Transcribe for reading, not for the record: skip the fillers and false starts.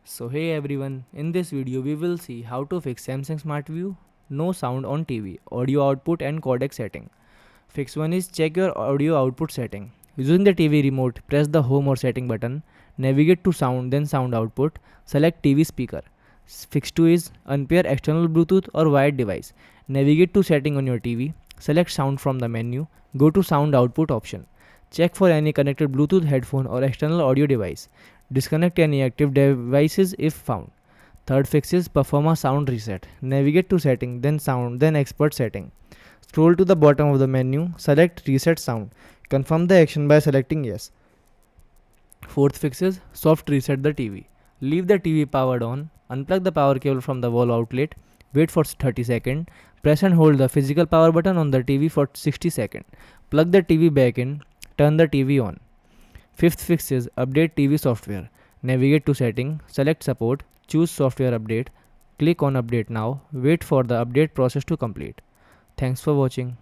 So hey everyone, in this video we will see how to fix Samsung Smart View no sound on TV, audio output and codec setting. Fix 1 is check your audio output setting. Using the TV remote, press the home or setting button, navigate to sound then sound output, select TV speaker. Fix 2 is unpair external Bluetooth or wired device. Navigate to setting on your TV, select sound from the menu, go to sound output option. Check for any connected Bluetooth headphone or external audio device. Disconnect any active devices if found. Third fix is perform a sound reset. Navigate to setting, then sound, then expert setting. Scroll to the bottom of the menu, select reset sound. Confirm the action by selecting yes. Fourth fix is soft reset the TV. Leave the TV powered on, unplug the power cable from the wall outlet, wait for 30 seconds, press and hold the physical power button on the TV for 60 seconds. Plug the TV back in, turn the TV on. Fifth fix is update TV software. Navigate to setting, select support, choose software update, click on update now, wait for the update process to complete. Thanks for watching.